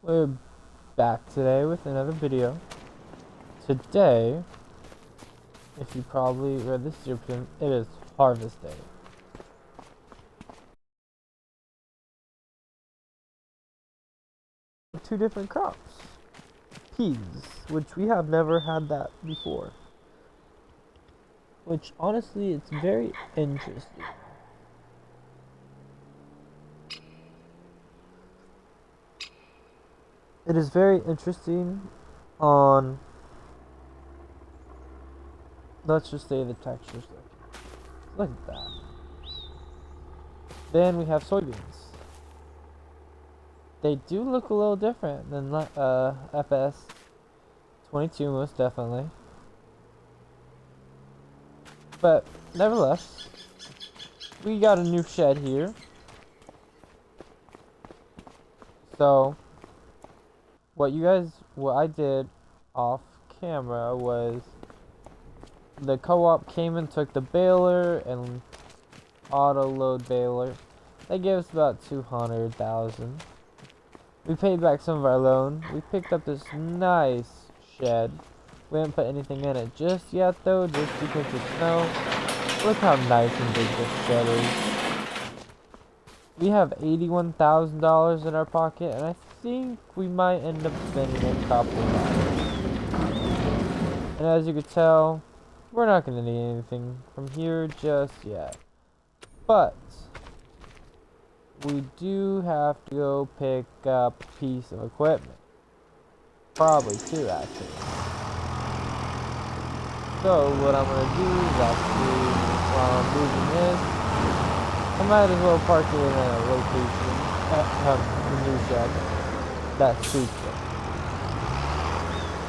We're back today with another video. Today, if you probably read this description, it is harvest day. Two different crops. Peas, which we have never had that before. Which honestly, it's very interesting. It is very interesting on, let's just say, the textures. Look at that. Then we have soybeans. They do look a little different than FS22, most definitely. But nevertheless, we got a new shed here. So what I did off camera was the co-op came and took the baler and auto load baler. They gave us about 200,000. We paid back some of our loan. We picked up this nice shed. We haven't put anything in it just yet though, just because of snow. Look how nice and big this shed is. We have $81,000 in our pocket, and I think we might end up spending a couple dollars. And as you can tell, we're not going to need anything from here just yet. But we do have to go pick up a piece of equipment. Probably two, actually. So what I'm going to do is actually, while I'm moving this, I might as well park it in a location, the new shed, that suits it.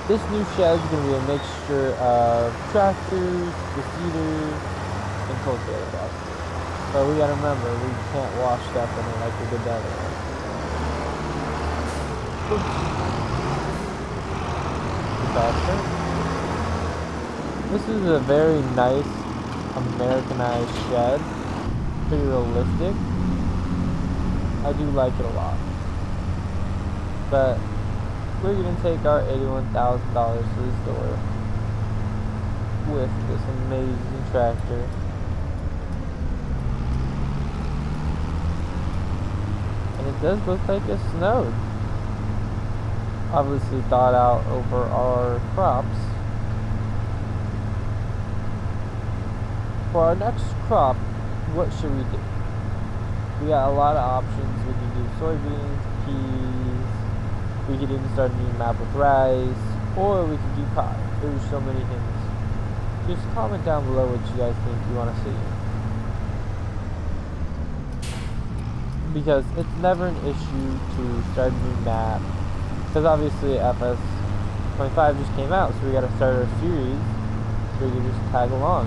This new shed is going to be a mixture of tractors, the seeders, and cultivator boxes. So we got to remember, we can't wash stuff in it like we did the other one. This is a very nice Americanized shed. Pretty realistic. I do like it a lot. But we're gonna take our $81,000 to the store with this amazing tractor. And it does look like it snowed. Obviously thought out over our crops. For our next crop, what should we do? We got a lot of options. We can do soybeans, peas, we could even start a new map with rice, or we could do cotton. There's so many things. Just comment down below what you guys think you want to see. Because it's never an issue to start a new map. Because obviously FS25 just came out, so we gotta start our series so we can just tag along.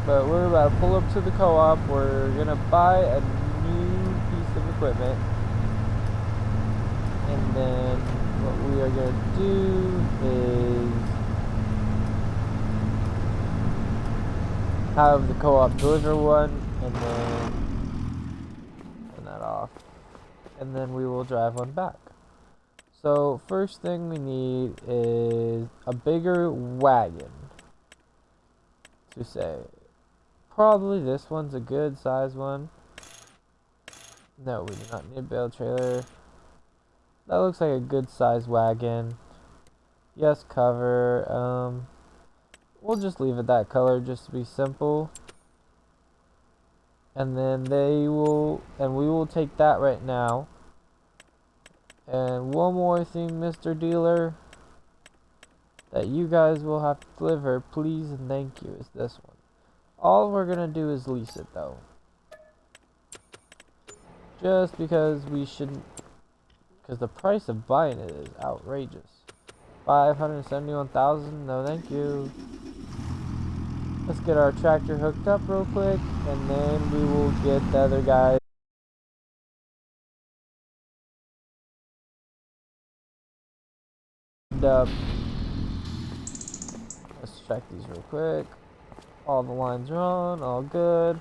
But we're about to pull up to the co-op. We're gonna buy a new piece of equipment, and then what we are gonna do is have the co-op deliver one, and then turn that off, and then we will drive one back. So first thing we need is a bigger wagon to say. Probably this one's a good size one. No, we do not need a bale trailer. That looks like a good size wagon. Yes, cover. We'll just leave it that color just to be simple. And then we will take that right now. And one more thing, Mr. Dealer, that you guys will have to deliver, please and thank you, is this one. All we're gonna do is lease it though. Just because we shouldn't, because the price of buying it is outrageous. 571,000, no thank you. Let's get our tractor hooked up real quick, and then we will get the other guy up. Let's check these real quick. All the lines are on, all good.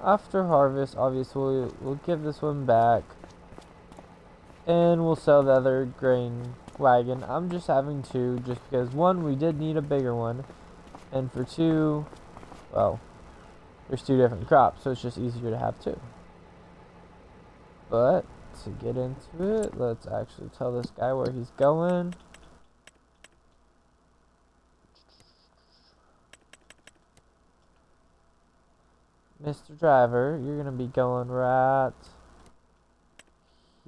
After harvest, obviously, we'll give this one back. And we'll sell the other grain wagon. I'm just having two, just because, one, we did need a bigger one. And for two, well, there's two different crops, so it's just easier to have two. But to get into it, let's actually tell this guy where he's going. Mr. Driver, you're gonna be going right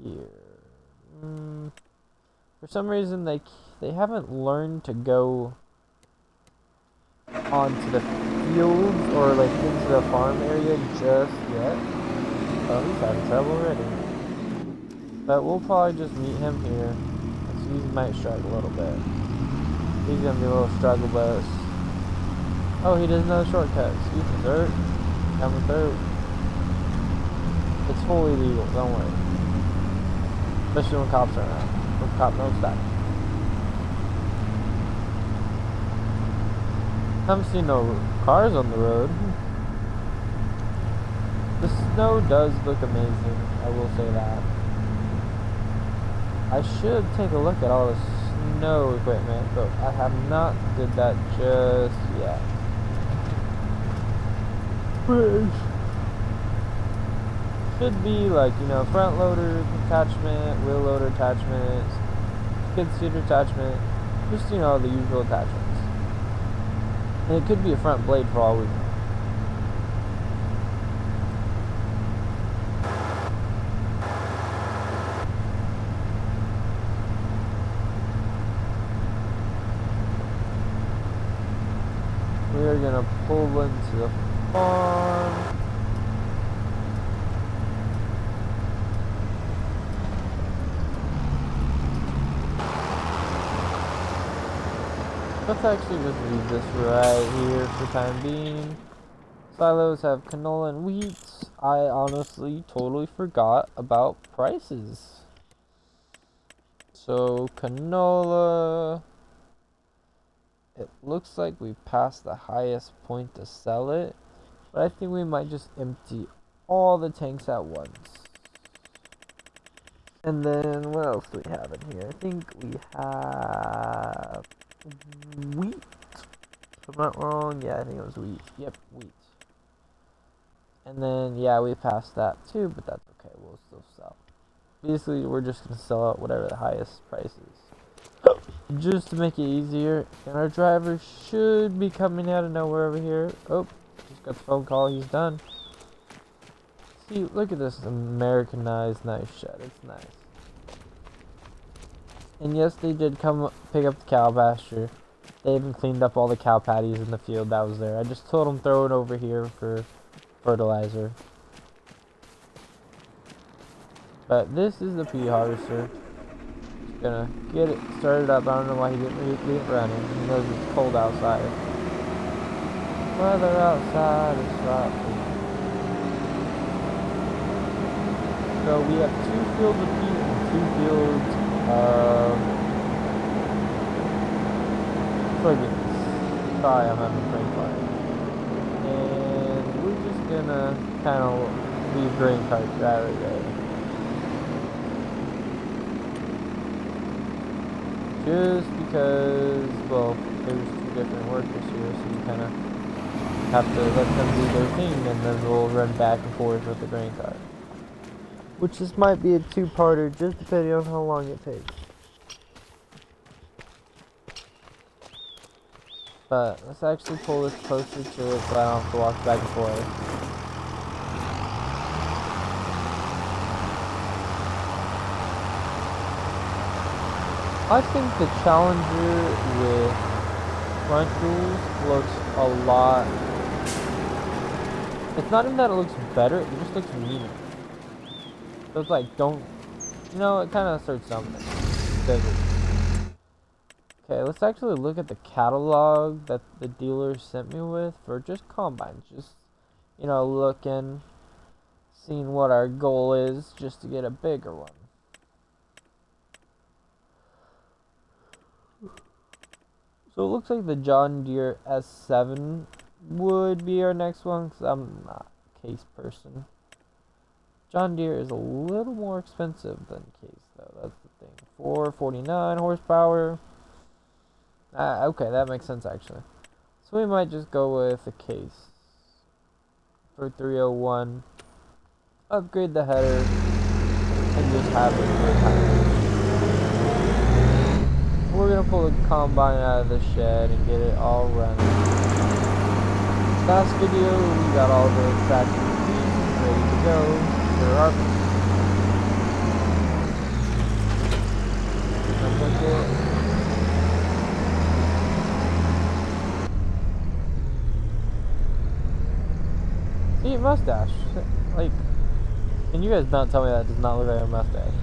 here. For some reason, they haven't learned to go onto the fields or like into the farm area just yet. Oh, he's having trouble already. But we'll probably just meet him here. So he might struggle a little bit. He's gonna be a little struggle bus. Oh, he doesn't know the shortcuts. Excuse me, sir. Coming through. It's fully legal, don't worry. Especially when cops are around. When cop knows that. Haven't seen no cars on the road. The snow does look amazing, I will say that. I should take a look at all the snow equipment, but I have not did that just yet. Should be like, you know, front loader attachment, wheel loader attachment, skid steer attachment, just, you know, the usual attachments. And it could be a front blade for all we know. We are gonna pull into the farm. Let's actually just leave this right here for the time being. Silos have canola and wheat. I honestly totally forgot about prices. So canola, it looks like we passed the highest point to sell it, but I think we might just empty all the tanks at once. And then what else do we have in here? I think we have wheat. If I'm not wrong, yeah, I think it was wheat. Yep, wheat. And then, yeah, we passed that too, but that's okay, we'll still sell. Basically, we're just going to sell out whatever the highest price is. Just to make it easier. And our driver should be coming out of nowhere over here. Oh, just got the phone call, he's done. See, look at this Americanized nice shed, it's nice. And yes, they did come pick up the cow pasture. They even cleaned up all the cow patties in the field that was there. I just told them throw it over here for fertilizer. But this is the pea harvester. Just gonna get it started up. I don't know why he didn't leave it running. He knows it's cold outside. Weather outside is frightful. So we have 2 fields of pea and 2 fields of soybeans. Sorry, I'm having a brain fart. And we're just gonna kind of leave grain carts right there. Just because, well, there's 2 different workers here, so you kind of have to let them do their thing, and then we'll run back and forth with the grain cart. Which this might be a 2-parter, just depending on how long it takes. But let's actually pull this closer to it so I don't have to walk back and forth. I think the Challenger with front wheels looks a lot. It's not even that it looks better, it just looks meaner. So it's like, don't, you know, it kind of asserts something. Okay, let's actually look at the catalog that the dealer sent me with for just combines. Just, you know, looking, seeing what our goal is just to get a bigger one. So it looks like the John Deere S7 would be our next one, because I'm not a Case person. John Deere is a little more expensive than Case, though. That's the thing. 449 horsepower. Okay, that makes sense, actually. So we might just go with a Case for 301. Upgrade the header, and just have it for a time. We're gonna pull the combine out of the shed and get it all running. Last video, we got all the traction pieces ready to go for our See, mustache. Like, can you guys not tell me that does not look like a mustache?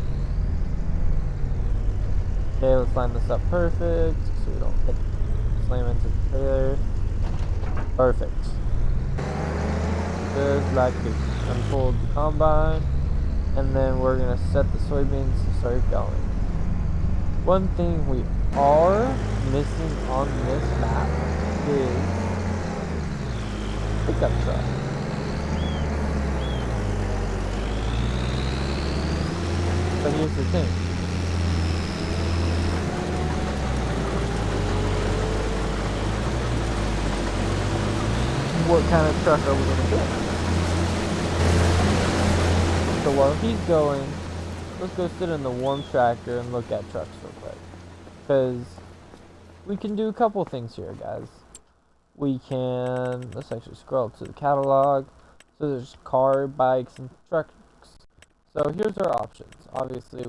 Okay, let's line this up perfect so we don't slam into the trailer. Perfect. Just like this. Unfold the combine, and then we're gonna set the soybeans to start going. One thing we are missing on this map is pickup truck. But here's the thing. What kind of truck are we gonna get? So while he's going, let's go sit in the warm tractor and look at trucks real quick. Because we can do a couple things here, guys. We can, let's actually scroll up to the catalog. So there's car, bikes, and trucks. So here's our options. Obviously,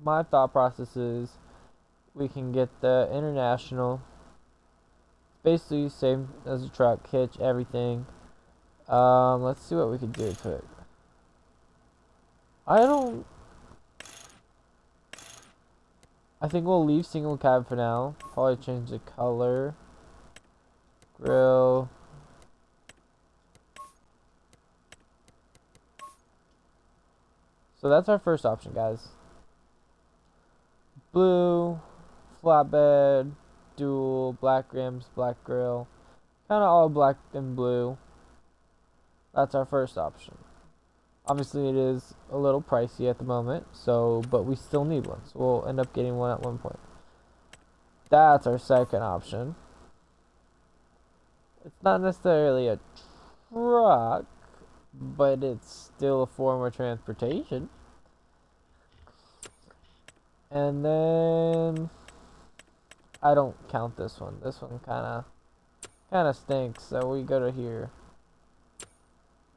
my thought process is we can get the International. Basically same as a truck, hitch, everything. Let's see what we can do to it. I think we'll leave single cab for now. Probably change the color. Grill. So that's our first option, guys. Blue, flatbed, dual, black rims, black grill. Kind of all black and blue. That's our first option. Obviously, it is a little pricey at the moment, but we still need one. So we'll end up getting one at one point. That's our second option. It's not necessarily a truck, but it's still a form of transportation. And then I don't count this one. This one kind of stinks. So we go to here.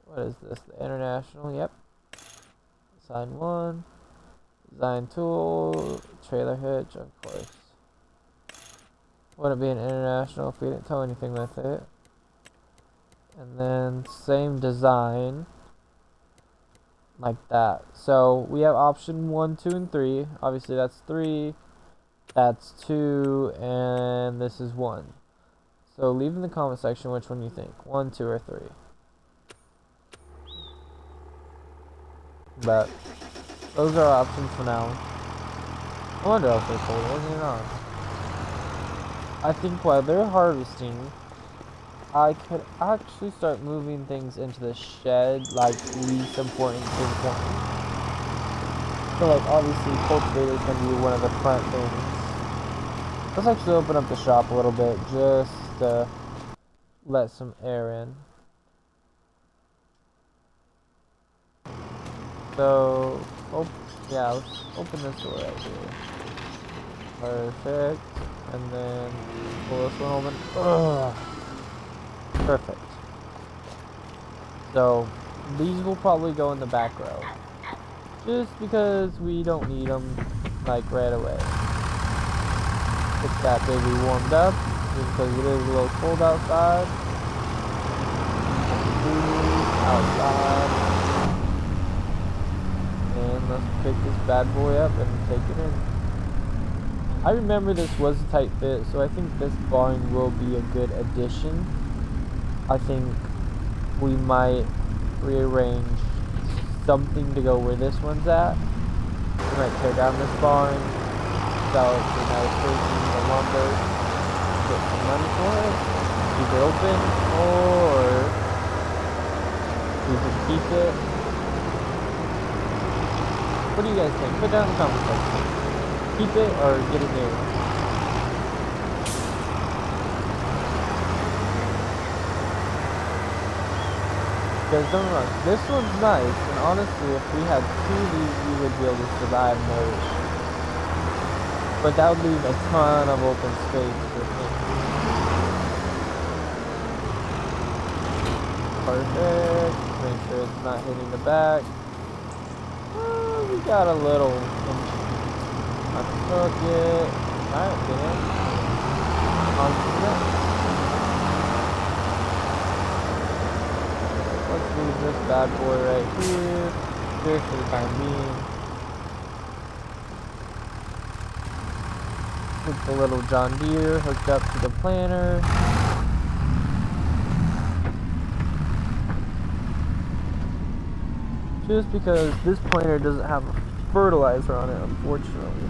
What is this? The International. Yep. Design 1. Design tool. Trailer hitch, of course. Wouldn't be an International if we didn't tow anything with it. And then same design. Like that. So we have option 1, 2, and 3. Obviously that's 3. That's 2. And this is 1. So leave in the comment section which one you think. 1, 2, or 3. But those are our options for now. I wonder if they're cold. Wasn't it on? I think while they're harvesting, I could actually start moving things into the shed, like least important to important. So like obviously cultivator is going to be one of the front things. Let's actually open up the shop a little bit just to let some air in. So, yeah, let's open this door right here. Perfect. And then pull this one open. Ugh. Perfect. So, these will probably go in the back row. Just because we don't need them, like, right away. Get that baby warmed up, just because it is a little cold outside. Outside. And let's pick this bad boy up and take it in. I remember this was a tight fit, so I think this barn will be a good addition. I think we might rearrange something to go where this one's at. We might tear down this barn, sell it to another person, the lumber, get some money for it, keep it open, or we can keep it. What do you guys think? Put down in the comment section. Keep it or get a new one. Because don't get me wrong, this one's nice, and honestly, if we had two of these, we would be able to survive no issue. But that would leave a ton of open space for me. Perfect. Make sure it's not hitting the back. We got a little unhook it. Alright, man. On to the next. Let's leave this bad boy right here. Just for the time being. With the little John Deere hooked up to the planter. Just because this planter doesn't have a fertilizer on it, unfortunately.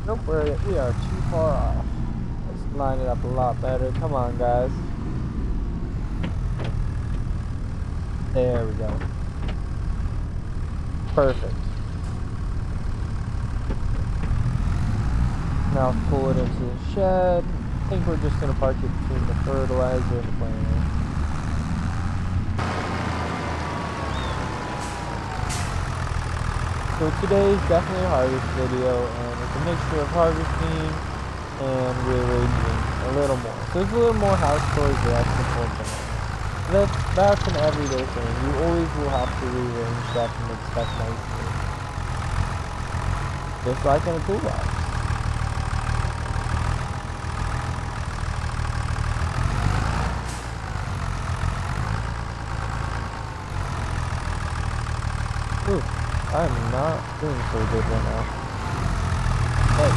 Nope, we are too far off. Let's line it up a lot better. Come on, guys. There we go. Perfect. Now pull it into the shed. I think we're just going to park it between the fertilizer and the planter. So today's definitely a harvest video, and it's a mixture of harvesting and rearranging a little more. So it's a little more house chores, yes, unfortunately. That's an everyday thing. You always will have to rearrange stuff and make stuff nicely. Just like in a toolbox. Ooh, I'm not doing so good right now. Hey.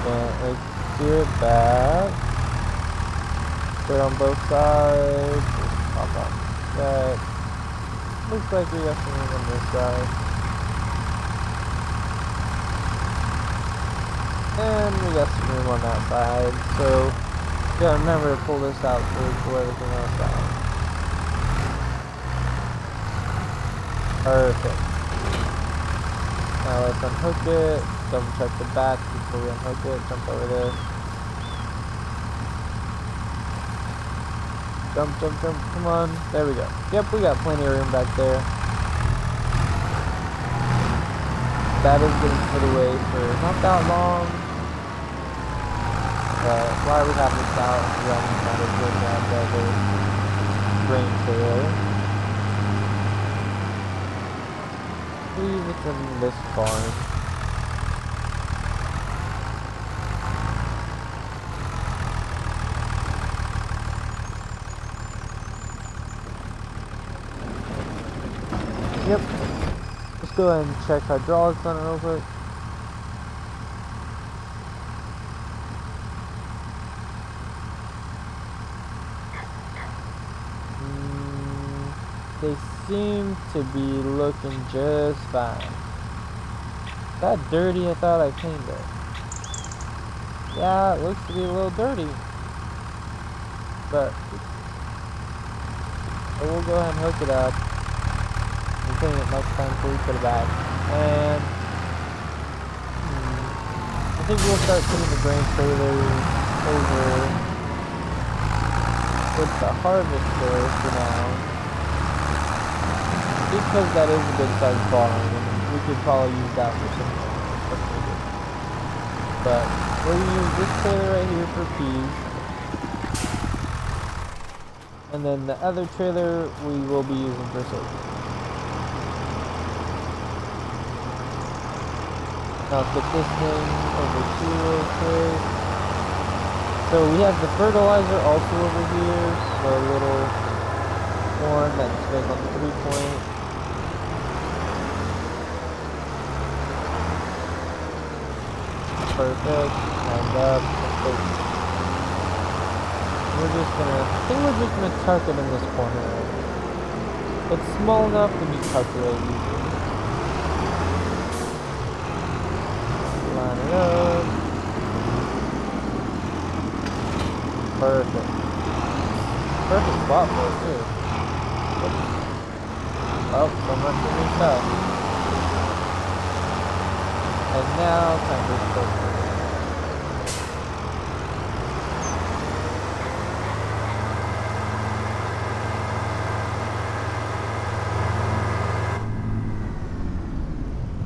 And let's steer it back. Put it on both sides. Just pop off that. Looks like we got some room on this side. And we got some room on that side. So, yeah, remember to pull this out so we pull everything else out. Perfect. Now let's unhook it. Double check the back before we unhook it. Jump over this. Jump, jump, jump. Come on. There we go. Yep, we got plenty of room back there. That is getting put away for not that long. But while we have this out, we almost might as well grab the other grain trailer. I believe it's in this barn. Yep. Let's go ahead and check hydraulics on it real quick. They seem to be looking just fine. That dirty, I thought I cleaned it. Yeah, it looks to be a little dirty. But we'll go ahead and hook it up. We'll clean it next time before we put it back. And I think we'll start putting the grain trailers over with the harvester for now. Just because that is a good sized barn, and we could probably use that for some stuff needed. But we're going to use this trailer right here for peas. And then the other trailer we will be using for soybeans. Now let's get this thing over here real quick. So we have the fertilizer also over here, the little one that's goes on the 3-point. Perfect. Lined up. We're just gonna, I think we're just gonna tuck it in this corner. It's small enough to be calculated easily. Line it up. Perfect. Perfect spot for it too. Oh, so much for new stuff. And now, time to explode.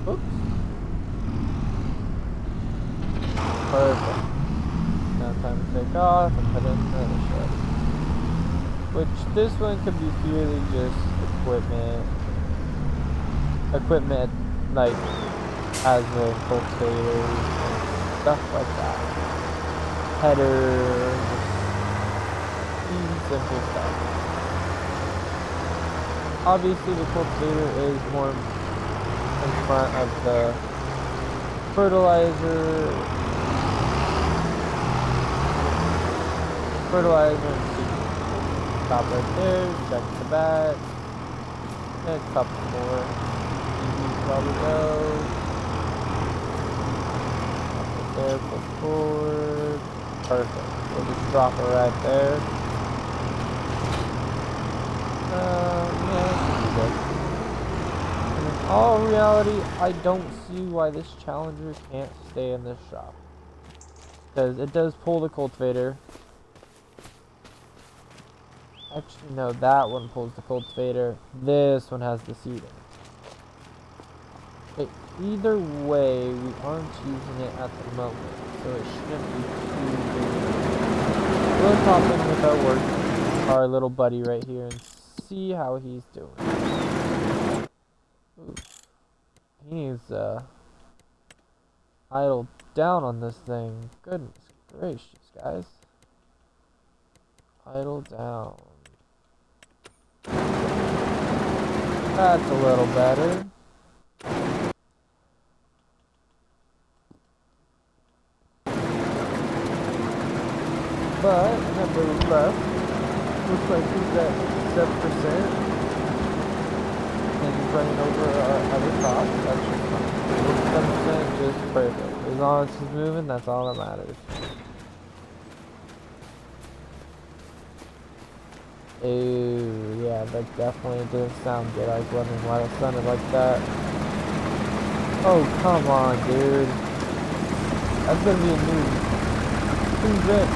Oops. Perfect. Now time to take off and put in another ship. Which this one could be purely just equipment. Equipment like as a cultivator and stuff like that. Header, easy simple stuff. Obviously the cultivator is more in front of the fertilizer and seed. Stop right there, check the back, and a couple more. Probably go. There, pull forward. Perfect. We'll just drop it right there. Yeah, should be good. And in all reality, I don't see why this Challenger can't stay in this shop. Because it does pull the cultivator. Actually, no, that one pulls the cultivator. This one has the seeding. But either way, we aren't using it at the moment, so it shouldn't be too big. We'll hop in with our little buddy right here and see how he's doing. Ooh. He needs idle down on this thing. Goodness gracious, guys. Idle down. That's a little better. But nevertheless, looks like he's at 7%, and he's running over our other costs. That's just fine. 7% just perfect. As long as he's moving, that's all that matters. Ooh, yeah, that definitely didn't sound good. I was wondering why it sounded like that. Oh, come on, dude. That's gonna be a new bit.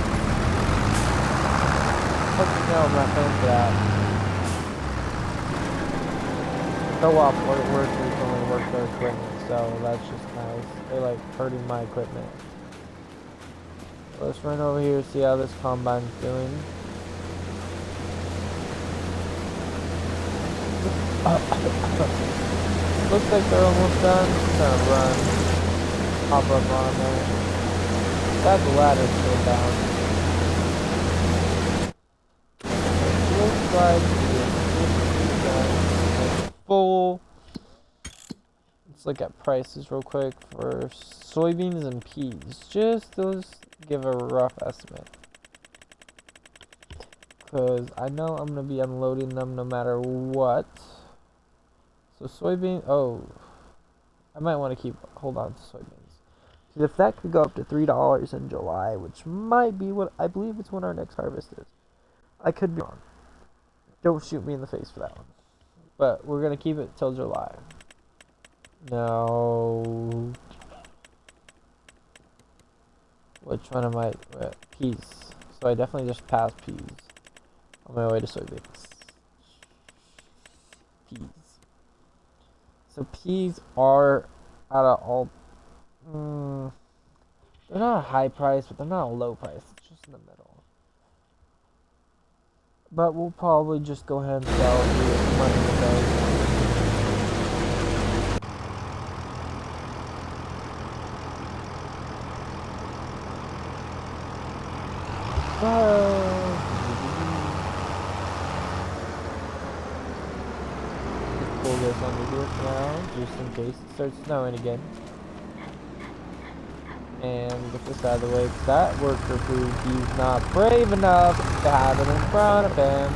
Fucking hell, I'm not paying for that. Co-op workers only work their equipment, so that's just nice. They like hurting my equipment. Let's run over here, see how this combine's doing. Looks like they're almost done. Just gonna run, hop up on there. That ladder's still down. Looks like it's full. Let's look at prices real quick for soybeans and peas. Just to give a rough estimate. Because I know I'm going to be unloading them no matter what. So soybean, oh, I might want to hold on to soybeans. Because if that could go up to $3 in July, which might be what, I believe it's when our next harvest is. I could be wrong. Don't shoot me in the face for that one. But we're going to keep it till July. No. Which one am I? Peas. So I definitely just passed peas. On my way to soybeans. Peas. So peas are at a all. They're not a high price, but they're not a low price. It's just in the middle. But we'll probably just go ahead and sell and get money in the bank. Just pull this under here for now, just in case it starts snowing again. And get this out of the way, because that worker proved he's not brave enough to have it in front of him.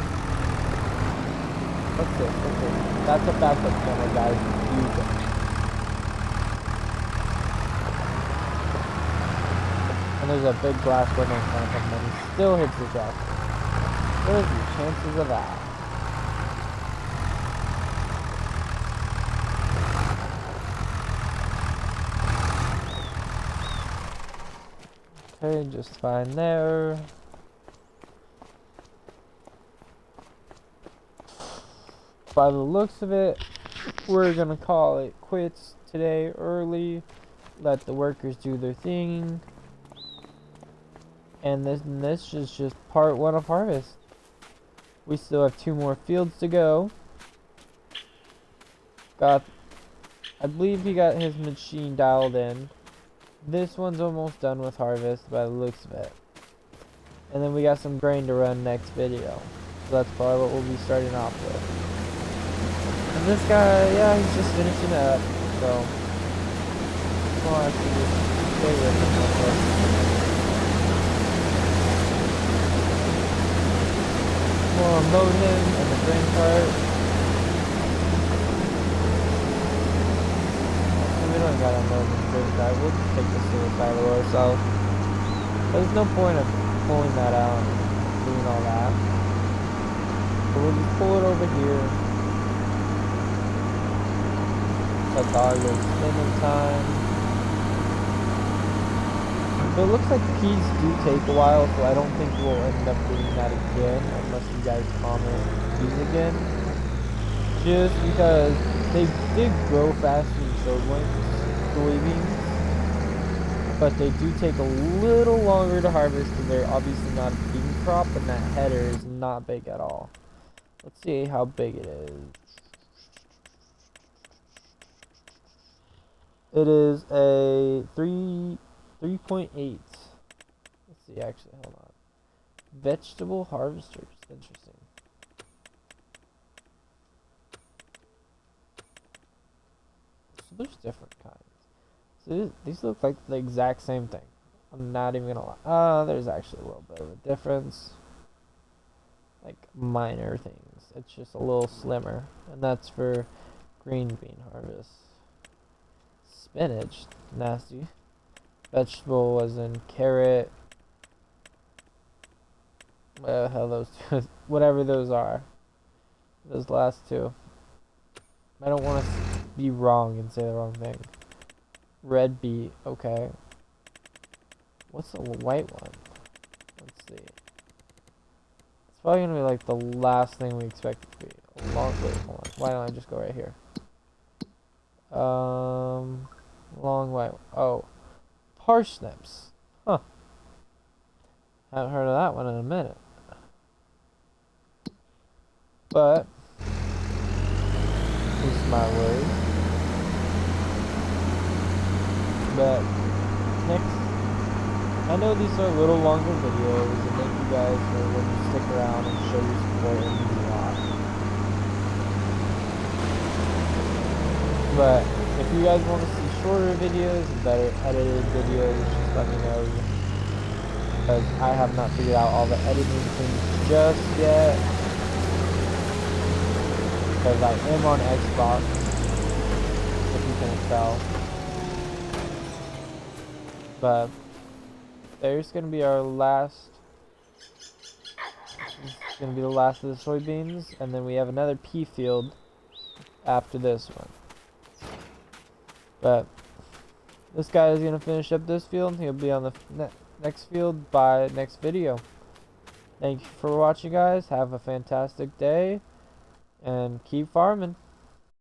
What's this? What's this? That's a backup camera, guys. Use it. And there's a big glass window in front of him, and he still hits the truck. What are the chances of that? Okay, just fine there. By the looks of it, we're gonna call it quits today early. Let the workers do their thing. And this is just part 1 of harvest. We still have 2 more fields to go. I believe he got his machine dialed in. This one's almost done with harvest by the looks of it. And then we got some grain to run next video. So that's probably what we'll be starting off with. And this guy, yeah, he's just finishing up. So we'll actually just stay with him real quick. We'll unload him in the grain cart. We don't gotta unload him in the grain cart. We'll just take the suicide ourselves. There's no point of pulling that out and doing all that. So we'll just pull it over here. Let the auger spinning time. So it looks like peas do take a while, so I don't think we'll end up doing that again unless you guys comment peas again. Just because they did grow faster than soybeans, but they do take a little longer to harvest because they're obviously not a bean crop, and that header is not big at all. Let's see how big it is. It is a 3.8. Let's see, actually, hold on. Vegetable harvesters. Interesting. So there's different kinds. So these look like the exact same thing. I'm not even gonna lie. There's actually a little bit of a difference. Like minor things. It's just a little slimmer. And that's for green bean harvest. Spinach, nasty. Vegetable was in carrot. Whatever the hell those two, whatever those are. Those last two. I don't want to be wrong and say the wrong thing. Red beet, okay. What's the white one? Let's see. It's probably gonna be like the last thing we expect it to be. Hold on. Why don't I just go right here? Long white. Oh, parsnips. Huh. Haven't heard of that one in a minute. But this is my word. But next, I know these are a little longer videos, and thank you guys for when you stick around and show your support. It means a lot. But if you guys want to see shorter videos and better edited videos, just let me know. Because I have not figured out all the editing things just yet. Because I am on Xbox, if you can't tell. But there's gonna be our last. This is gonna be the last of the soybeans, and then we have another pea field after this one. But this guy is gonna finish up this field. He'll be on the next field by next video. Thank you for watching, guys. Have a fantastic day, and keep farming.